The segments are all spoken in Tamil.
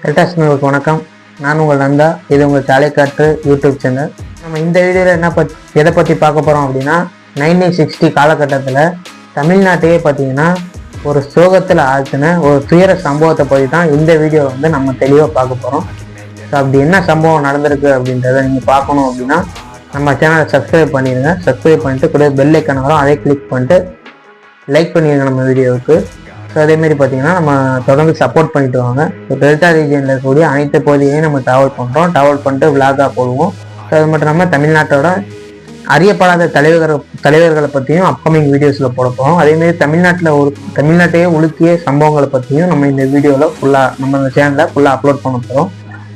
டெல்டாஸ்னருக்கு வணக்கம். நான் உங்கள் நந்தா. இது உங்கள் சாலைக்காற்று யூடியூப் சேனல். நம்ம இந்த வீடியோவில் எதை பற்றி பார்க்க போகிறோம் அப்படின்னா 1960 காலகட்டத்தில் தமிழ்நாட்டையே பார்த்தீங்கன்னா ஒரு சோகத்தில் ஆழ்த்தின ஒரு துயர சம்பவத்தை பற்றி தான் இந்த வீடியோ நம்ம தெளிவாக பார்க்க போகிறோம். ஸோ அப்படி என்ன சம்பவம் நடந்திருக்கு அப்படின்றத நீங்கள் பார்க்கணும் அப்படின்னா நம்ம சேனலை சப்ஸ்கிரைப் பண்ணிடுங்க. சப்ஸ்கிரைப் பண்ணிட்டு கூட பெல் ஐக்கான் வரும், அதை கிளிக் பண்ணிட்டு லைக் பண்ணிடுங்க நம்ம வீடியோவுக்கு. ஸோ அதேமாரி பார்த்தீங்கன்னா நம்ம தொடர்ந்து சப்போர்ட் பண்ணிட்டு வாங்க. ஸோ டெல்டா ரீஜனில் இருக்கக்கூடிய அனைத்து பகுதியையும் நம்ம ட்ராவல் பண்ணுறோம். ட்ராவல் பண்ணிட்டு விளாகாக போடுவோம். ஸோ அது மட்டும் இல்லாமல் தமிழ்நாட்டோட அறியப்படாத தலைவர்களை பற்றியும் அப்கமிங் வீடியோஸில் போட போகிறோம். அதேமாரி தமிழ்நாட்டையே உலுக்கிய சம்பவங்களை பற்றியும் நம்ம இந்த வீடியோவில் நம்ம இந்த சேனலில் ஃபுல்லாக அப்லோட் பண்ண போகிறோம்.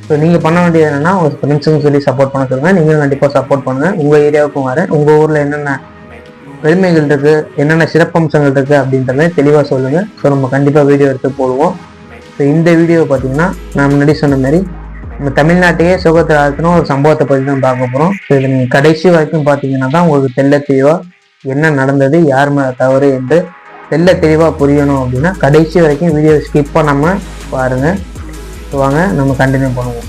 ஸோ நீங்கள் பண்ண வேண்டியது என்னென்னா உங்கள் ஃப்ரெண்ட்ஸுக்கும் சொல்லி சப்போர்ட் பண்ண சொல்லுங்கள். நீங்களும் கண்டிப்பாக சப்போர்ட் பண்ணுங்கள். உங்கள் ஏரியாவுக்கும் வரேன். உங்கள் ஊரில் என்னென்ன பெருமைகள் இருக்குது, என்னென்ன சிறப்பம்சங்கள் இருக்குது அப்படின்றத தெளிவாக சொல்லுங்கள். ஸோ நம்ம கண்டிப்பாக வீடியோ எடுத்து போடுவோம். ஸோ இந்த வீடியோவை பார்த்தீங்கன்னா நான் முன்னாடி சொன்ன மாதிரி நம்ம தமிழ்நாட்டையே சுகத்தில் ஆழ்த்தின ஒரு சம்பவத்தை பற்றி தான் பார்க்க போகிறோம். ஸோ இதை நீங்கள் கடைசி வரைக்கும் பார்த்தீங்கன்னா தான் உங்களுக்கு தெளிவாக என்ன நடந்தது, யார் மேலே தவறு என்று தெளிவாக புரியணும். அப்படின்னா கடைசி வரைக்கும் வீடியோ ஸ்கிப் பண்ணாமல் பாருங்கள். ஸோ வாங்க நம்ம கண்டினியூ பண்ணுவோம்.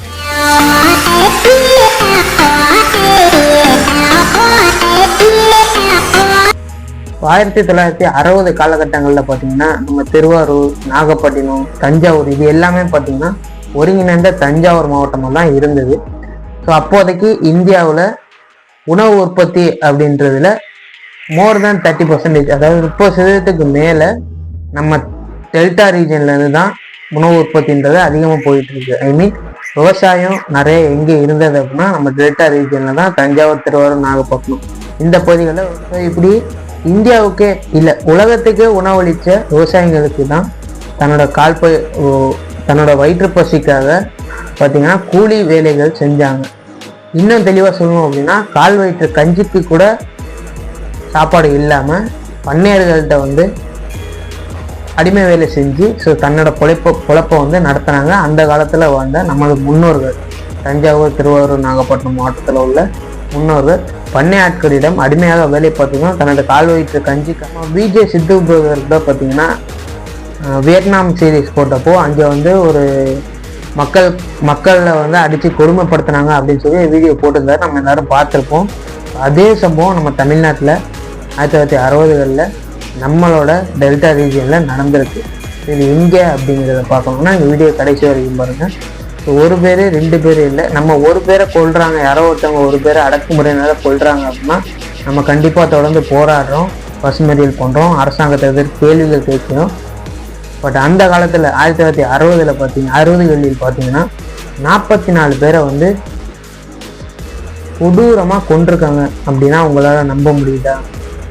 1960 காலகட்டங்களில் பார்த்தீங்கன்னா நம்ம திருவாரூர், நாகப்பட்டினம், தஞ்சாவூர் இது எல்லாமே பார்த்தீங்கன்னா ஒருங்கிணைந்த தஞ்சாவூர் மாவட்டமாக தான் இருந்தது. ஸோ அப்போதைக்கு இந்தியாவில் உணவு உற்பத்தி அப்படின்றதுல மோர் தேன் 30%, அதாவது 30% மேலே நம்ம டெல்டா ரீஜன்லேருந்து தான் உணவு உற்பத்தின்றது அதிகமாக போயிட்டு இருக்கு. ஐ மீன் விவசாயம் நிறைய எங்கே இருந்தது அப்படின்னா நம்ம டெல்டா ரீஜனில் தான் தஞ்சாவூர், திருவாரூர், நாகப்பட்டினம் இந்த பகுதிகளில். இப்படி இந்தியாவுக்கே இல்லை உலகத்துக்கே உணவளித்த விவசாயிகளுக்கு தான் தன்னோட வயிற்று பசிக்காக பார்த்தீங்கன்னா கூலி வேலைகள் செஞ்சாங்க. இன்னும் தெளிவாக சொல்லணும் அப்படின்னா கால் வயிற்று கஞ்சிக்கு கூட சாப்பாடு இல்லாமல் பண்ணையர்கள்ட்ட அடிமை வேலை செஞ்சு ஸோ தன்னோட பொழப்பை நடத்தினாங்க. அந்த காலத்தில் வாழ்ந்த நமது முன்னோர்கள், தஞ்சாவூர், திருவாரூர், நாகப்பட்டினம் மாவட்டத்தில் உள்ள முன்னோர்கள் பண்ணை ஆட்களிடம் அடிமையாக வேலை பார்த்தீங்கன்னா தன்னோட கால் வயிற்று கஞ்சி. விஜய் சித்து பிரதர் தான் பார்த்தீங்கன்னா வியட்நாம் சீரீஸ் போட்டப்போ அங்கே ஒரு மக்களை அடித்து கொடுமைப்படுத்தினாங்க அப்படின்னு சொல்லி வீடியோ போட்டிருந்தாரு. நம்ம எல்லாரும் பார்த்துருப்போம். அதே சம்பவம் நம்ம தமிழ்நாட்டில் 1960களில் நம்மளோட டெல்டா ரீஜனில் நடந்திருக்கு. இது எங்கே அப்படிங்கிறத பார்க்கணும்னா இந்த வீடியோ கடைசி வரைக்கும் பாருங்கள். ஒரு பேர் 2 பேர் இல்லை, நம்ம ஒரு பேரை கொள்றாங்க, யாரோ ஒருத்தவங்க ஒரு பேரை அடக்குமுறையினால கொள்றாங்க அப்படின்னா நம்ம கண்டிப்பாக தொடர்ந்து போராடுறோம், பசுமறியல் பண்ணுறோம், அரசாங்கத்தை கேள்விகள் கேட்கணும். பட் அந்த காலத்தில் 1960களில் பார்த்தீங்கன்னா 44 பேரை கொடூரமாக கொண்டிருக்காங்க அப்படின்னா உங்களால் நம்ப முடியுதா?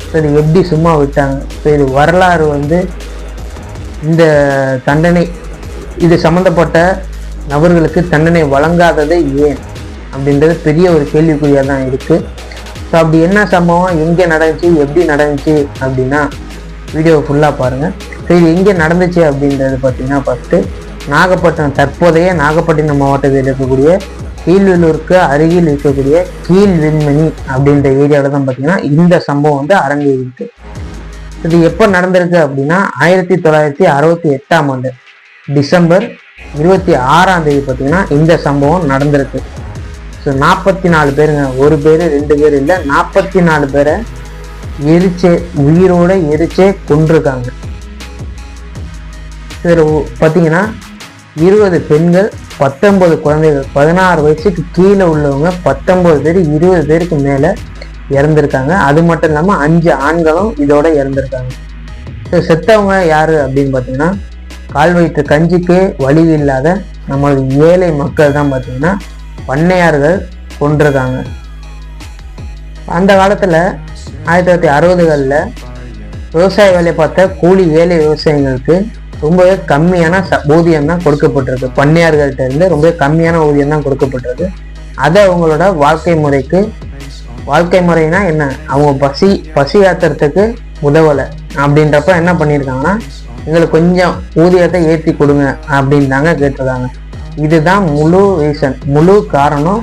ஸோ இது எப்படி சும்மா விட்டாங்க? ஸோ இது வரலாறு இந்த தண்டனை இது சம்மந்தப்பட்ட நபர்களுக்கு தண்டனை வழங்காதது ஏன் அப்படின்றது பெரிய ஒரு கேள்விக்குறியாக தான் இருக்குது. ஸோ அப்படி என்ன சம்பவம், எங்கே நடந்துச்சு, எப்படி நடந்துச்சு அப்படின்னா வீடியோ ஃபுல்லாக பாருங்கள். ஸோ இது எங்கே நடந்துச்சு அப்படின்றது பார்த்தீங்கன்னா ஃபஸ்ட்டு தற்போதைய நாகப்பட்டினம் மாவட்டத்தில் இருக்கக்கூடிய கீழ்வெள்ளூருக்கு அருகில் இருக்கக்கூடிய கீழ்வெண்மணி அப்படின்ற ஏரியாவில் தான் பார்த்தீங்கன்னா இந்த சம்பவம் அரங்கேறிருக்கு. இது எப்போ நடந்திருக்கு அப்படின்னா 1968ஆம் ஆண்டு டிசம்பர் 26ஆம் தேதி பார்த்தீங்கன்னா இந்த சம்பவம் நடந்திருக்கு. ஸோ 44 பேருங்க, ஒரு பேர் 2 பேர் இல்லை, 44 பேரை உயிரோட எரிச்சே கொண்டிருக்காங்க. இதில் பார்த்தீங்கன்னா 20 பெண்கள், 19 குழந்தைகள், 16 வயசுக்கு கீழே உள்ளவங்க 19 பேர், 20 பேருக்கு மேலே இறந்துருக்காங்க. அது மட்டும் இல்லாமல் 5 ஆண்களும் இதோட இறந்துருக்காங்க. ஸோ செத்தவங்க யார் அப்படின்னு பார்த்தீங்கன்னா கால் வயிற்று கஞ்சிக்கே வழி இல்லாத நம்மளோட ஏழை மக்கள் தான் பார்த்தீங்கன்னா பண்ணையார்கள் கொண்டிருக்காங்க. அந்த காலத்தில் 1960களில் விவசாய வேலை பார்த்த கூலி வேலை விவசாயிகளுக்கு ரொம்பவே கம்மியான ஊதியம் தான் கொடுக்கப்பட்டிருக்கு. பண்ணையார்கள்ட்ட இருந்து ரொம்ப கம்மியான ஊதியம் தான் கொடுக்கப்பட்டிருக்கு. அதை அவங்களோட வாழ்க்கை முறைனா என்ன, அவங்க பசி ஆத்துறதுக்கு உதவலை அப்படின்றப்ப என்ன பண்ணியிருக்காங்கன்னா எங்களுக்கு கொஞ்சம் ஊதியத்தை ஏற்றி கொடுங்க அப்படின்தாங்க கேட்டிருக்காங்க. இதுதான் முழு காரணம்.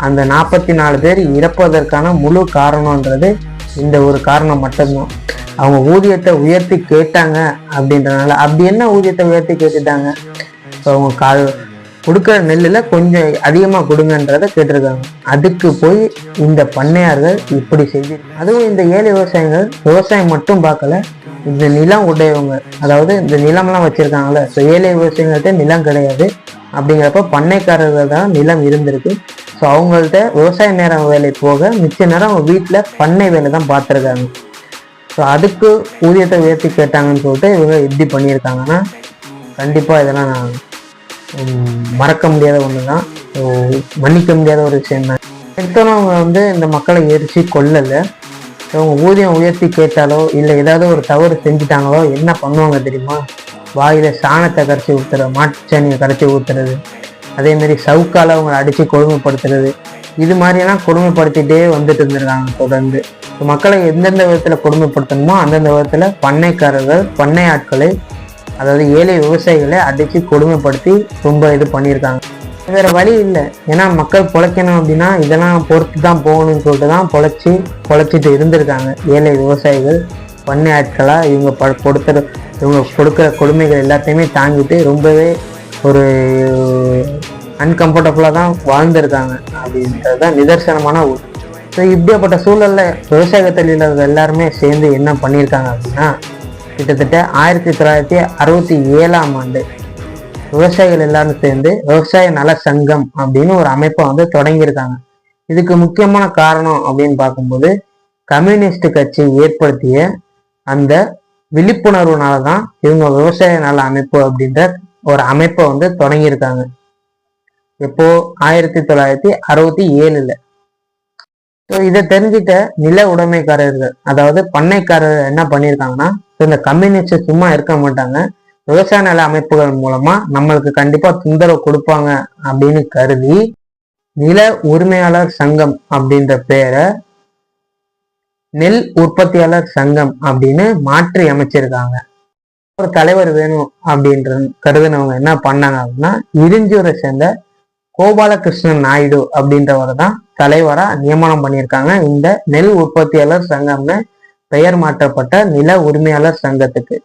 அந்த 44 பேர் இறப்பதற்கான முழு காரணம்ன்றது இந்த ஒரு காரணம் மட்டும்தான். அவங்க ஊதியத்தை உயர்த்தி கேட்டாங்க அப்படின்றதுனால. அப்படி என்ன ஊதியத்தை உயர்த்தி கேட்டுட்டாங்க? ஸோ அவங்க கொடுக்குற நெல்லில் கொஞ்சம் அதிகமாக கொடுங்கன்றத கேட்டிருக்காங்க. அதுக்கு போய் இந்த பண்ணையார்கள் இப்படி செய்து, அதுவும் இந்த ஏழை விவசாயிகள் விவசாயம் மட்டும் பார்க்கல, இந்த நிலம் உடையவங்க, அதாவது இந்த நிலம்லாம் வச்சிருக்காங்கல்ல, ஸோ ஏழை விவசாயிகள்கிட்ட நிலம் கிடையாது. அப்படிங்கிறப்ப பண்ணைக்காரர்கள் தான் நிலம் இருந்திருக்கு. ஸோ அவங்கள்ட்ட விவசாய நேரம் வேலை போக மிச்ச நேரம் அவங்க வீட்டில் பண்ணை வேலை தான் பார்த்துருக்காங்க. ஸோ அதுக்கு ஊதியத்தை உயர்த்தி கேட்டாங்கன்னு சொல்லிட்டு இவங்க எப்படி பண்ணியிருக்காங்கன்னா, கண்டிப்பாக இதெல்லாம் நான் மறக்க முடியாத ஒன்று தான், மன்னிக்க முடியாத ஒரு விஷயம் தான். எடுத்தோன்னே அவங்க இந்த மக்களை எரிச்சு கொல்லலை. அவங்க ஊதியம் உயர்த்தி கேட்டாலோ இல்லை ஏதாவது ஒரு தவறு செஞ்சுட்டாங்களோ என்ன பண்ணுவாங்க தெரியுமா? வாயில சாணத்தை கரைச்சி ஊற்றுறது, மாட்டுச்சாணியை கரைச்சி ஊற்றுறது, அதேமாரி சவுக்கால அவங்களை அடித்து கொடுமைப்படுத்துறது, இது மாதிரியெல்லாம் கொடுமைப்படுத்திகிட்டே வந்துட்டு இருந்திருக்காங்க தொடர்ந்து. மக்களை எந்தெந்த விதத்தில் கொடுமைப்படுத்தணுமோ அந்தந்த விதத்தில் பண்ணைக்காரர்கள் பண்ணை ஆட்களை, அதாவது ஏழை விவசாயிகளை அடித்து கொடுமைப்படுத்தி ரொம்ப இது பண்ணியிருக்காங்க. வேற வழி இல்லை. ஏன்னா மக்கள் பொழைக்கணும் அப்படின்னா இதெல்லாம் பொறுத்து தான் போகணும்னு சொல்லிட்டு தான் பொழைச்சிட்டு இருந்திருக்காங்க ஏழை விவசாயிகள். பண்ணை ஆட்களாக இவங்க கொடுக்குற கொடுமைகள் எல்லாத்தையுமே தாங்கிட்டு ரொம்பவே ஒரு அன்கம்ஃபர்டபுளாக தான் வாழ்ந்திருக்காங்க அப்படின்றது தான் நிதர்சனமான ஊர். ஸோ இப்படியாப்பட்ட சூழலில் விவசாய தொழிலாளர்கள் எல்லாருமே சேர்ந்து என்ன பண்ணியிருக்காங்க அப்படின்னா, கிட்டத்தட்ட 1967ஆம் ஆண்டு விவசாயிகள் எல்லாரும் சேர்ந்து விவசாய நல சங்கம் அப்படின்னு ஒரு அமைப்பை தொடங்கியிருக்காங்க. இதுக்கு முக்கியமான காரணம் அப்படின்னு பார்க்கும்போது, கம்யூனிஸ்ட் கட்சி ஏற்படுத்திய அந்த விழிப்புணர்வுனால தான் இவங்க விவசாய நல அமைப்பு அப்படின்ற ஒரு அமைப்பை தொடங்கியிருக்காங்க. எப்போ 1967. ஸோ இதை தெரிஞ்சிட்ட நில உடைமைக்காரர்கள், அதாவது பண்ணைக்காரர்கள் என்ன பண்ணியிருக்காங்கன்னா, இந்த கம்யூனிஸ்ட் சும்மா இருக்க மாட்டாங்க, விவசாய நல அமைப்புகள் மூலமா நம்மளுக்கு கண்டிப்பா தொந்தரவு கொடுப்பாங்க அப்படின்னு கருதி நில உரிமையாளர் சங்கம் அப்படின்ற பேரை நெல் உற்பத்தியாளர் சங்கம் அப்படின்னு மாற்றி அமைச்சிருக்காங்க. ஒரு தலைவர் வேணும் அப்படின்ற கருதுனவங்க என்ன பண்ணாங்க அப்படின்னா, இருஞ்சூரை சேர்ந்த கோபாலகிருஷ்ணன் நாயுடு அப்படின்றவரை தான் தலைவரா நியமனம் பண்ணியிருக்காங்க இந்த நெல் உற்பத்தியாளர் சங்கம்னு பெயர் மாற்றப்பட்ட நில உரிமையாளர் சங்கத்துக்கு.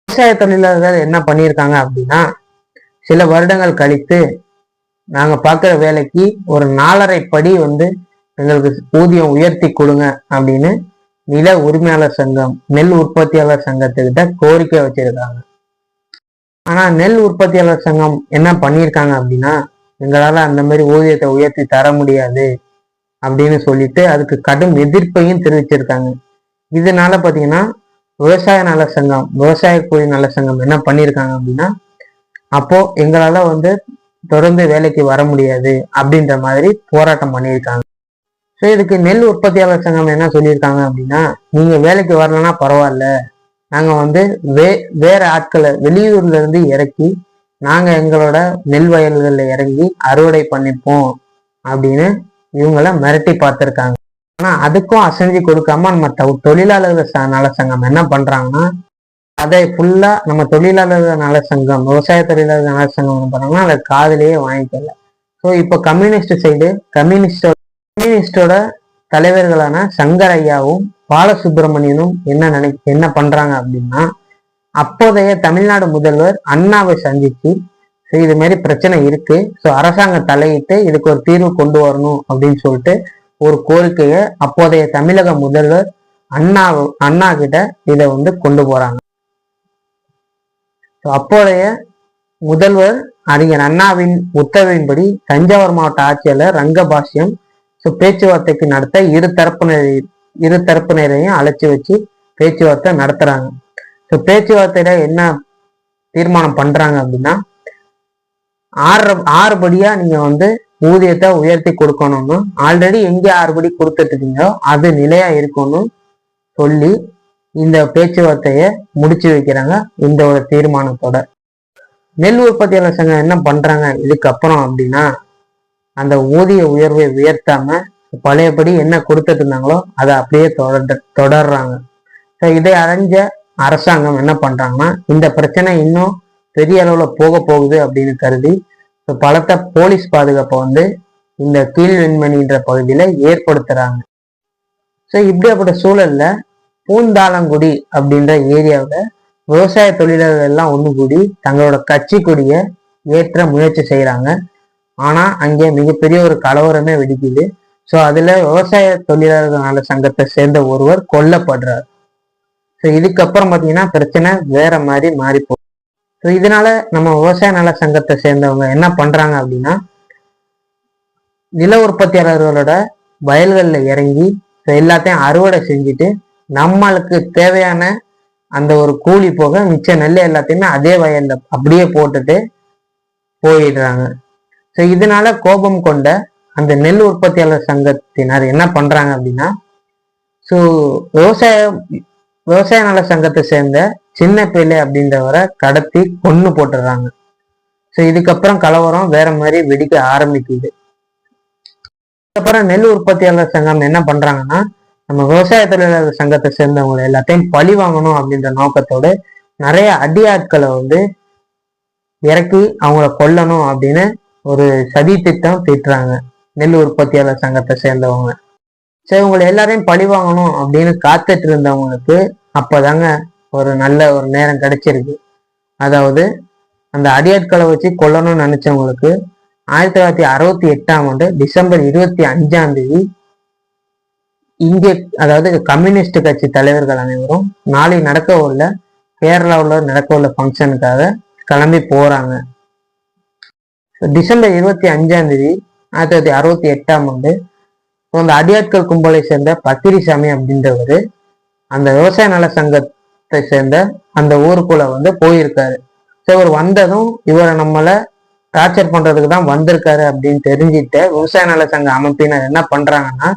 விவசாய தொழிலாளர்கள் என்ன பண்ணியிருக்காங்க அப்படின்னா, சில வருடங்கள் கழித்து நாங்க பார்க்குற வேலைக்கு ஒரு 4.5 படி எங்களுக்கு ஊதியம் உயர்த்தி கொடுங்க அப்படின்னு நில உரிமையாளர் சங்கம் நெல் உற்பத்தியாளர் சங்கத்துக்கிட்ட கோரிக்கை வச்சிருக்காங்க. ஆனா நெல் உற்பத்தியாளர் சங்கம் என்ன பண்ணியிருக்காங்க அப்படின்னா, எங்களால அந்த மாதிரி ஊதியத்தை உயர்த்தி தர முடியாது அப்படின்னு சொல்லிட்டு அதுக்கு கடும் எதிர்ப்பையும் தெரிவிச்சிருக்காங்க. இதனால பாத்தீங்கன்னா விவசாய நல சங்கம், விவசாய கூலி நல சங்கம் என்ன பண்ணியிருக்காங்க அப்படின்னா, அப்போ எங்களால தொடர்ந்து வேலைக்கு வர முடியாது அப்படின்ற மாதிரி போராட்டம் பண்ணியிருக்காங்க. ஸோ இதுக்கு நெல் உற்பத்தியாளர் சங்கம் என்ன சொல்லியிருக்காங்க அப்படின்னா, நீங்க வேலைக்கு வரலன்னா பரவாயில்ல, நாங்க வேற ஆட்களை வெளியூர்ல இருந்து இறக்கி நாங்க எங்களோட நெல் வயல்கள்ல இறங்கி அறுவடை பண்ணிப்போம் அப்படின்னு இவங்கள மிரட்டி பார்த்திருக்காங்க. ஆனா அதுக்கும் அசைஞ்சு கொடுக்காம நம்ம தொழிலாளர்கள் நல சங்கம் என்ன பண்றாங்கன்னா, அதை ஃபுல்லா நம்ம தொழிலாளர்கள் நல சங்கம், விவசாய தொழிலாளர்கள் நல சங்கம் என்ன பண்றாங்கன்னா அதை காதிலேயே வாங்கிக்கல. ஸோ இப்போ கம்யூனிஸ்ட் சைடு கம்யூனிஸ்டோட தலைவர்களான சங்கர் ஐயாவும் பாலசுப்ரமணியனும் என்ன பண்றாங்க அப்படின்னா, அப்போதைய தமிழ்நாடு முதல்வர் அண்ணாவை சந்திச்சு இது மாதிரி பிரச்சனை இருக்கு, ஸோ அரசாங்கம் தலையிட்டு இதுக்கு ஒரு தீர்வு கொண்டு வரணும் அப்படின்னு சொல்லிட்டு ஒரு கோரிக்கையை அப்போதைய தமிழக முதல்வர் அண்ணா கிட்ட இதை கொண்டு போறாங்க. அப்போதைய முதல்வர் அறிஞர் அண்ணாவின் உத்தரவின்படி தஞ்சாவூர் மாவட்ட ஆட்சியாளர் ரங்கபாஷ்யம் பேச்சுவார்த்தைக்கு நடத்த இரு தரப்பினரையும் அழைச்சி வச்சு பேச்சுவார்த்தை நடத்துறாங்க. ஸோ பேச்சுவார்த்தையில என்ன தீர்மானம் பண்றாங்க அப்படின்னா, 6 படியா நீங்க ஊதியத்தை உயர்த்தி கொடுக்கணும்னு, ஆல்ரெடி எங்க 6 படி கொடுத்துட்டு இருக்கீங்களோ அது நிலையா இருக்கும்னு சொல்லி இந்த பேச்சுவார்த்தைய முடிச்சு வைக்கிறாங்க. இந்த ஒரு தீர்மானத்தோட நெல் உற்பத்தியாளர் சங்கம் என்ன பண்றாங்க இதுக்கப்புறம் அப்படின்னா, அந்த ஊதிய உயர்வை உயர்த்தாம பழையபடி என்ன கொடுத்துட்டு இருந்தாங்களோ அதை அப்படியே தொடர்றாங்க. ஸோ இதை அறிஞ்ச அரசாங்கம் என்ன பண்றாங்கன்னா, இந்த பிரச்சனை இன்னும் பெரிய அளவுல போகுது அப்படின்னு கருதி பலத்த போலீஸ் பாதுகாப்பை இந்த கீழ்வெண்மணின்ற பகுதியில ஏற்படுத்துறாங்க. ஸோ இப்படியாப்பட்ட சூழல்ல பூந்தாளங்குடி அப்படின்ற ஏரியாவில் விவசாய தொழிலாளர்கள் எல்லாம் ஒன்று கூடி தங்களோட கட்சி கொடியை ஏற்ற முயற்சி செய்யறாங்க. ஆனா அங்கே மிகப்பெரிய ஒரு கலவரமே வெடிக்குது. ஸோ அதுல விவசாய தொழிலாளர்கள் நல சங்கத்தை சேர்ந்த ஒருவர் கொல்லப்படுறார். ஸோ இதுக்கப்புறம் பாத்தீங்கன்னா பிரச்சனை வேற மாதிரி மாறி போகுது. ஸோ இதனால நம்ம விவசாய நல சங்கத்தை சேர்ந்தவங்க என்ன பண்றாங்க அப்படின்னா, நில உற்பத்தியாளர்களோட வயல்கள்ல இறங்கி எல்லாத்தையும் அறுவடை செஞ்சுட்டு நம்மளுக்கு தேவையான அந்த ஒரு கூலி போக மிச்ச நெல் எல்லாத்தையுமே அதே வயல்ல அப்படியே போட்டுட்டு போயிடுறாங்க. ஸோ இதனால கோபம் கொண்ட அந்த நெல் உற்பத்தியாளர் சங்கத்தினர் என்ன பண்றாங்க அப்படின்னா, ஸோ விவசாய நல சங்கத்தை சேர்ந்த சின்ன பிள்ளை அப்படின்றவரை கடத்தி கொன்னு போட்டுடுறாங்க. ஸோ இதுக்கப்புறம் கலவரம் வேற மாதிரி வெடிக்க ஆரம்பிக்குது. அதுக்கப்புறம் நெல் உற்பத்தியாளர் சங்கம் என்ன பண்றாங்கன்னா, நம்ம விவசாய தொழிலாளர் சங்கத்தை சேர்ந்தவங்களை எல்லாத்தையும் பழி வாங்கணும் அப்படின்ற நோக்கத்தோடு நிறைய அடியாட்களை இறக்கி அவங்கள கொல்லணும் அப்படின்னு ஒரு சதி திட்டம் தீட்டுறாங்க நெல் உற்பத்தியாளர் சங்கத்தை சேர்ந்தவங்க. சரி, இவங்களை எல்லாரையும் பழி வாங்கணும் அப்படின்னு காத்துட்டு இருந்தவங்களுக்கு அப்பதாங்க ஒரு நல்ல ஒரு நேரம் கிடைச்சிருக்கு. அதாவது அந்த அடியாட்களை வச்சு கொல்லணும்னு நினைச்சவங்களுக்கு 1968 டிசம்பர் 25 இங்கே, அதாவது கம்யூனிஸ்ட் கட்சி தலைவர்கள் அனைவரும் நாளை நடக்க உள்ள கேரளாவில் நடக்க உள்ள ஃபங்க்ஷனுக்காக கிளம்பி போறாங்க. டிசம்பர் 25 1968 அந்த அடியாட்கள் கும்பலை சேர்ந்த பத்திரிசாமி அப்படின்றவரு அந்த விவசாய நல சங்கத்தை சேர்ந்த அந்த ஊருக்குள்ள போயிருக்காரு. இவர் வந்ததும் இவரை நம்மளை டார்ச்சர் பண்றதுக்கு தான் வந்திருக்காரு அப்படின்னு தெரிஞ்சுட்டு விவசாய நல சங்க அமைப்பினர் என்ன பண்றாங்கன்னா,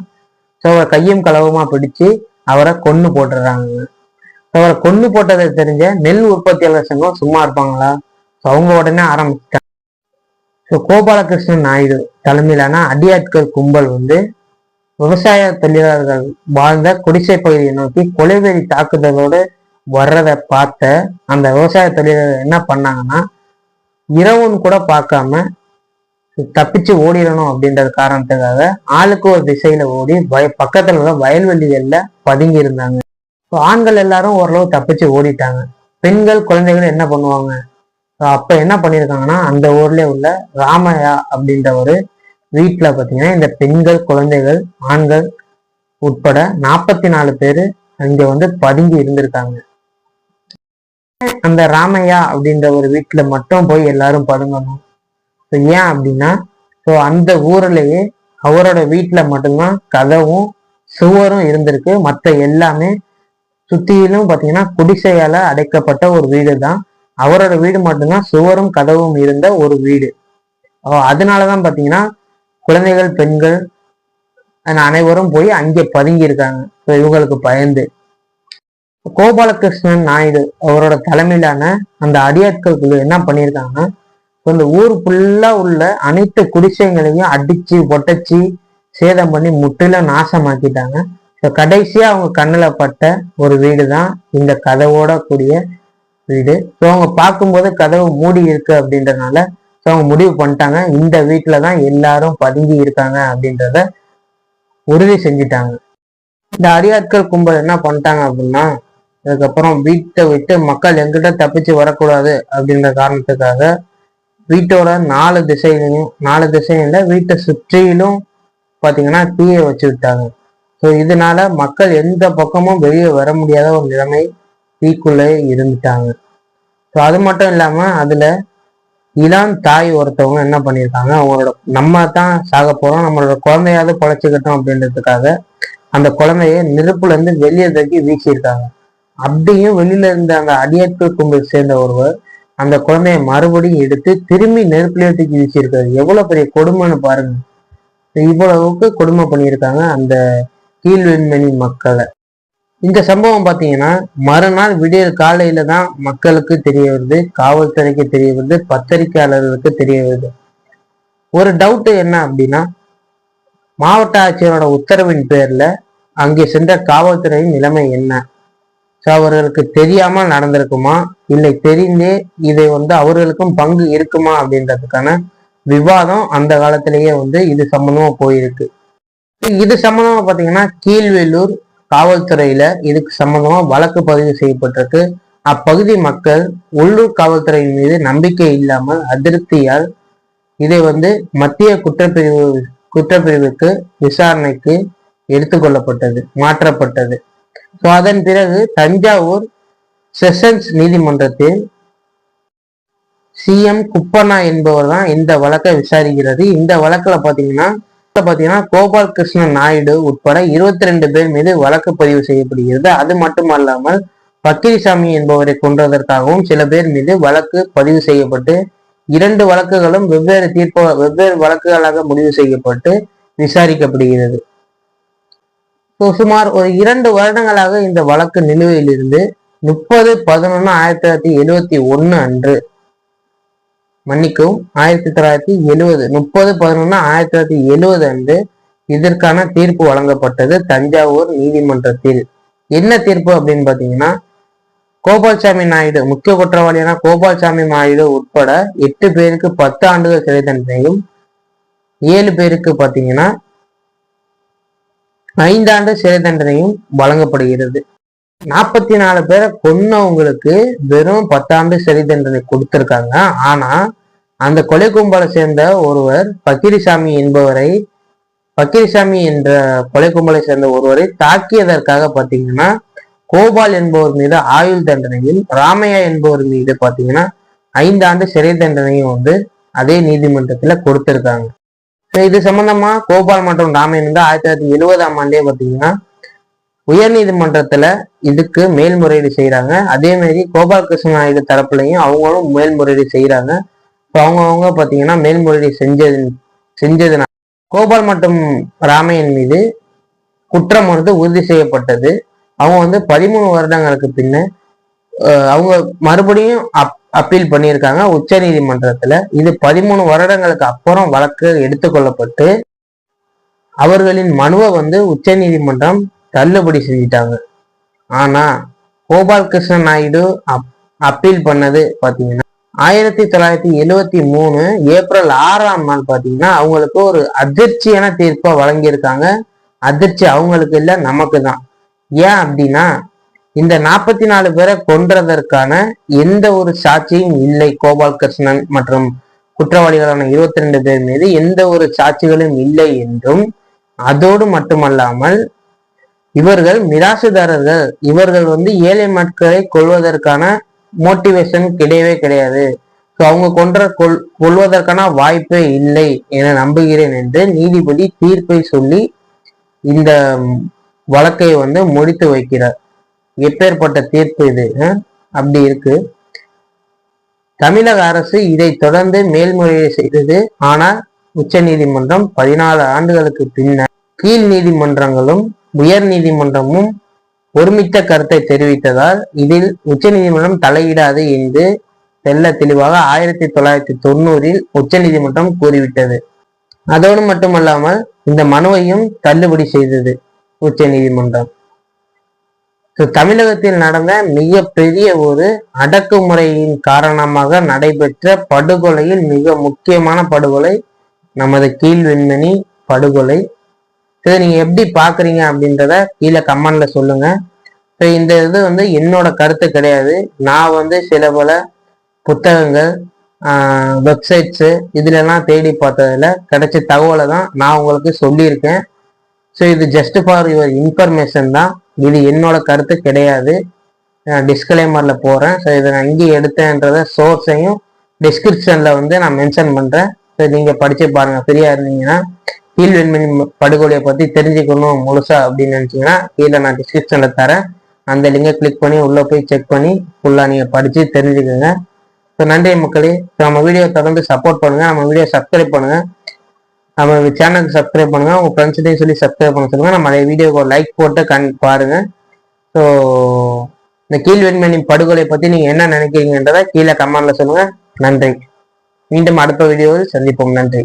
அவரை கையும் களவுமா பிடிச்சு அவரை கொன்னு போட்டுறாங்க. அவரை கொன்னு போட்டதை தெரிஞ்ச நெல் உற்பத்தியாளர் சங்கம் சும்மா இருப்பாங்களா? அவங்க உடனே ஆரம்பிச்சிட்டாங்க. கோபாலகிருஷ்ணன் நாயுடு தலைமையிலான அடியாட்கள் கும்பல் விவசாய தொழிலாளர்கள் வாழ்ந்த குடிசை பகுதியை நோக்கி கொலைவெறி தாக்குதலோடு வர்றதை பார்த்த அந்த விவசாய தொழிலாளர்கள் என்ன பண்ணாங்கன்னா, இரவுன்னு கூட பார்க்காம தப்பிச்சு ஓடிடணும் அப்படின்றது காரணத்துக்காக ஆளுக்கு ஒரு திசையில ஓடி பக்கத்துல உள்ள வயல்வெளிகள்ல பதுங்கி இருந்தாங்க. ஆண்கள் எல்லாரும் ஓரளவு தப்பிச்சு ஓடிட்டாங்க. பெண்கள் குழந்தைகள் என்ன பண்ணுவாங்க? அப்ப என்ன பண்ணிருக்காங்கன்னா, அந்த ஊர்ல உள்ள ராமையா அப்படின்ற ஒரு வீட்டுல பாத்தீங்கன்னா இந்த பெண்கள் குழந்தைகள் ஆண்கள் உட்பட 44 பேரு அங்க பதுங்கி இருந்திருக்காங்க. அந்த ராமையா அப்படின்ற ஒரு வீட்டுல மட்டும் போய் எல்லாரும் பதுங்கணும். ஏன் அப்படின்னா, அந்த ஊர்லயே அவரோட வீட்டுல மட்டும்தான் கதவும் சுவரும் இருந்திருக்கு. மற்ற எல்லாமே சுத்தியிலும் பாத்தீங்கன்னா குடிசையால அடைக்கப்பட்ட ஒரு வீடு தான். அவரோட வீடு மட்டும்தான் சுவரும் கதவும் இருந்த ஒரு வீடு. அதனாலதான் பாத்தீங்கன்னா குழந்தைகள் பெண்கள் அனைவரும் போய் அங்கே பதுங்கி இருக்காங்க இவங்களுக்கு பயந்து. கோபாலகிருஷ்ணன் நாயுடு அவரோட தலைமையிலான அந்த அடியாட்கள் குழு என்ன பண்ணியிருக்காங்கன்னா, இந்த ஊர் ஃபுல்லா உள்ள அனைத்து குடிசைகளையும் அடிச்சு ஒட்டச்சு சேதம் பண்ணி முற்றிலும் நாசமாக்கிட்டாங்க. கடைசியா அவங்க கண்ணுல பட்ட ஒரு வீடு தான் இந்த கதவோட கூடிய வீடு. அவங்க பார்க்கும்போது கதவு மூடி இருக்கு அப்படின்றதுனால அவங்க முடிவு பண்ணிட்டாங்க, இந்த வீட்டுலதான் எல்லாரும் பதுங்கி இருக்காங்க அப்படின்றத உறுதி செஞ்சுட்டாங்க. இந்த அடியாட்கள் கும்பல் என்ன பண்ணிட்டாங்க அப்படின்னா, அதுக்கப்புறம் வீட்டை விட்டு மக்கள் எங்கிட்ட தப்பிச்சு வரக்கூடாது அப்படின்ற காரணத்துக்காக வீட்டோட 4 திசையில வீட்டை சுற்றிலும் பாத்தீங்கன்னா தீயை வச்சு விட்டாங்க. ஸோ இதனால மக்கள் எந்த பக்கமும் வெளியே வர முடியாத ஒரு நிலைமை தீக்குள்ளே இருந்துட்டாங்க. ஸோ அது மட்டும் இல்லாம அதுல இளம் தாய் ஒருத்தவங்க என்ன பண்ணியிருக்காங்க, அவங்களோட நம்ம தான் சாக போறோம், நம்மளோட குழந்தையாவது பொழைச்சிக்கட்டும் அப்படின்றதுக்காக அந்த குழந்தைய நெருப்புல இருந்து வெளியே தூக்கி வீசியிருக்காங்க. அப்படியும் வெளியில இருந்த அந்த அடியாட்கள் கும்பல் சேர்ந்த ஒருவர் அந்த குழந்தைய மறுபடியும் எடுத்து திரும்பி நெருப்புலயே தூக்கி வீசியிருக்காரு. எவ்வளவு பெரிய கொடுமைன்னு பாருங்க. இவ்வளவுக்கு கொடுமை பண்ணியிருக்காங்க அந்த கீழ்வெண்மணி மக்களை. இந்த சம்பவம் பாத்தீங்கன்னா மறுநாள் விடியற் காலையில தான் மக்களுக்கு தெரிய வருது, காவல்துறைக்கு தெரிய வருது, பத்திரிகையாளர்களுக்கு தெரிய வருது. ஒரு டவுட் என்ன அப்படின்னா, மாவட்ட ஆட்சியரோட உத்தரவின் பேர்ல அங்கே சென்ற காவல்துறையின் நிலைமை என்ன? அவர்களுக்கு தெரியாமல் நடந்திருக்குமா, இல்லை தெரிந்தே இதை அவர்களுக்கும் பங்கு இருக்குமா அப்படின்றதுக்கான விவாதம் அந்த காலத்திலேயே இது சம்பந்தமா போயிருக்கு. இது சம்பந்தமா பாத்தீங்கன்னா கீழ்வேலூர் காவல்துறையில இதுக்கு சம்பந்தமா வழக்கு பதிவு செய்யப்பட்டிருக்கு. அப்பகுதி மக்கள் உள்ளூர் காவல்துறையின் மீது நம்பிக்கை இல்லாமல் அதிருப்தியால் இதை மத்திய குற்றப்பிரிவுக்கு விசாரணைக்கு எடுத்துக்கொள்ளப்பட்டது, மாற்றப்பட்டது. அதன் பிறகு தஞ்சாவூர் செஷன்ஸ் நீதிமன்றத்தில் CM குப்பண்ணா என்பவர் தான் இந்த வழக்கை விசாரிக்கிறது. இந்த வழக்குல பாத்தீங்கன்னா கோபால் கிருஷ்ணன் நாயுடு உட்பட 22 பேர் மீது வழக்கு பதிவு செய்யப்படுகிறது. அது மட்டுமல்லாமல் பக்கிரிசாமி என்பவரை கொன்றதற்காகவும் சில பேர் மீது வழக்கு பதிவு செய்யப்பட்டு 2 வழக்குகளும் வெவ்வேறு வழக்குகளாக முடிவு செய்யப்பட்டு விசாரிக்கப்படுகிறது. சுமார் ஒரு 2 வருடங்களாக இந்த வழக்கு நிலுவையில் இருந்து 30/11/1971 அன்று, மன்னிக்கவும் 1970 30/11/1970 அன்று இதற்கான தீர்ப்பு வழங்கப்பட்டது தஞ்சாவூர் நீதிமன்றத்தில். என்ன தீர்ப்பு அப்படின்னு பாத்தீங்கன்னா, கோபால்சாமி நாயுடு, முக்கிய குற்றவாளியான கோபால்சாமி நாயுடு உட்பட 8 பேருக்கு 10 ஆண்டுகள் சிறை தண்டனையும் 7 பேருக்கு பாத்தீங்கன்னா 5 ஆண்டு சிறை தண்டனையும் வழங்கப்படுகிறது. 44 பேரை கொன்னவங்களுக்கு வெறும் 10 ஆண்டு சிறை தண்டனை கொடுத்திருக்காங்க. ஆனா அந்த கொலை கும்பலை சேர்ந்த ஒருவர் பக்கிரிசாமி என்ற கொலை கும்பலை சேர்ந்த ஒருவரை தாக்கியதற்காக பாத்தீங்கன்னா கோபால் என்பவர் மீது ஆயுள் தண்டனையும், ராமையா என்பவர் மீது பாத்தீங்கன்னா 5 ஆண்டு சிறை தண்டனையும் அதே நீதிமன்றத்துல கொடுத்திருக்காங்க. இது சம்பந்தமா கோபால் மற்றும் ராமையன் 1970ஆம் ஆண்டே பாத்தீங்கன்னா உயர் நீதிமன்றத்துல இதுக்கு மேல்முறையீடு செய்யறாங்க. அதே மாதிரி கோபால் கிருஷ்ண நாயுடு தரப்புலையும் அவங்களும் மேல்முறையீடு செய்யறாங்க. அவங்க பாத்தீங்கன்னா மேல்முறையீடு செஞ்சதுனால கோபால் மற்றும் ராமையன் மீது குற்றம் உறுதி செய்யப்பட்டது. அவங்க 13 வருடங்களுக்கு பின்ன அவங்க மறுபடியும் அப்பீல் பண்ணியிருக்காங்க உச்ச நீதிமன்றத்துல. இது 13 வருடங்களுக்கு அப்புறம் வழக்கு எடுத்துக்கொள்ளப்பட்டு அவர்களின் மனுவை உச்ச நீதிமன்றம் தள்ளுபடி செஞ்சிட்டாங்க. ஆனா கோபால் கிருஷ்ண நாயுடு அப்பீல் பண்ணது பாத்தீங்கன்னா 1973 ஏப்ரல் 6ஆம் நாள் பாத்தீங்கன்னா அவங்களுக்கு ஒரு அதிர்ச்சியான தீர்ப்பை வழங்கியிருக்காங்க. அதிர்ச்சி அவங்களுக்கு இல்ல, நமக்கு தான். ஏன் அப்படின்னா, இந்த 44 பேரை கொன்றதற்கான எந்த ஒரு சாட்சியும் இல்லை. கோபால் கிருஷ்ணன் மற்றும் குற்றவாளிகளான 22 பேர் மீது எந்த ஒரு சாட்சிகளும் இல்லை என்றும், அதோடு மட்டுமல்லாமல் இவர்கள் மிராசுதாரர்கள், இவர்கள் ஏழை மக்களை கொள்வதற்கான மோட்டிவேஷன் கிடையவே கிடையாது. அவங்க கொள்வதற்கான வாய்ப்பே இல்லை என நம்புகிறேன் என்று நீதிபதி தீர்ப்பை சொல்லி இந்த வழக்கை முடித்து வைக்கிறார். எப்பேற்பட்ட தீர்ப்பு இது! அப்படி இருக்கு. தமிழக அரசு இதை தொடர்ந்து மேல்முறையீடு செய்தது. ஆனால் உச்ச நீதிமன்றம் 14 ஆண்டுகளுக்கு பின்னர் கீழ் நீதிமன்றங்களும் உயர் நீதிமன்றமும் ஒருமித்த கருத்தை தெரிவித்ததால் இதில் உச்ச நீதிமன்றம் தலையிடாது என்று தெல்ல தெளிவாக 1990 உச்ச நீதிமன்றம் கூறிவிட்டது. அதோடு மட்டுமல்லாமல் இந்த மனுவையும் தள்ளுபடி செய்தது உச்ச நீதிமன்றம். தமிழகத்தில் நடந்த மிகப்பெரிய ஒரு அடக்குமுறையின் காரணமாக நடைபெற்ற படுகொலையில் மிக முக்கியமான படுகொலை நமது கீழ்வெண்மணி படுகொலை. நீங்க எப்படி பாக்குறீங்க அப்படின்றத கீழே கமெண்ட்ல சொல்லுங்க. இந்த இது என்னோட கருத்து கிடையாது. நான் சில பல புத்தகங்கள், வெப்சைட்ஸு இதுலலாம் தேடி பார்த்ததுல கிடைச்ச தகவலை தான் நான் உங்களுக்கு சொல்லியிருக்கேன். ஸோ இது ஜஸ்ட் ஃபார் யுவர் இன்ஃபர்மேஷன் தான். இது என்னோட கருத்து கிடையாது. டிஸ்க்ளைமர்ல போறேன். ஸோ இதை நான் இங்கே எடுத்தேன்றத சோர்ஸையும் டிஸ்கிரிப்ஷன்ல நான் மென்ஷன் பண்றேன். ஸோ நீங்க படிச்சு பாருங்க. ஃப்ரீயா இருந்தீங்கன்னா கீழ்வெண்மணி படுகொலையை பத்தி தெரிஞ்சுக்கணும் முழுசா அப்படின்னு நினைச்சீங்கன்னா கீழே நான் டிஸ்கிரிப்ஷன்ல தரேன். அந்த லிங்கை கிளிக் பண்ணி உள்ள போய் செக் பண்ணி ஃபுல்லா நீங்க படிச்சு தெரிஞ்சுக்கோங்க. ஸோ நன்றி மக்களே. நம்ம வீடியோ தொடர்ந்து சப்போர்ட் பண்ணுங்க. நம்ம வீடியோ சப்ஸ்கிரைப் பண்ணுங்க. நம்ம சேனலுக்கு சப்ஸ்கிரைப் பண்ணுங்க. உங்க ஃப்ரெண்ட்ஸ்டையும் சொல்லி சப்ஸ்கிரைப் பண்ண சொல்லுங்க. நம்ம வீடியோக்கு ஒரு லைக் போட்டு பாருங்க. ஸோ இந்த கீழ்வெண்மணி படுகொலை பத்தி நீங்க என்ன நினைக்கிறீங்கன்றத கீழே கமெண்ட்ல சொல்லுங்க. நன்றி. மீண்டும் அடுத்த வீடியோவில் சந்திப்போம். நன்றி.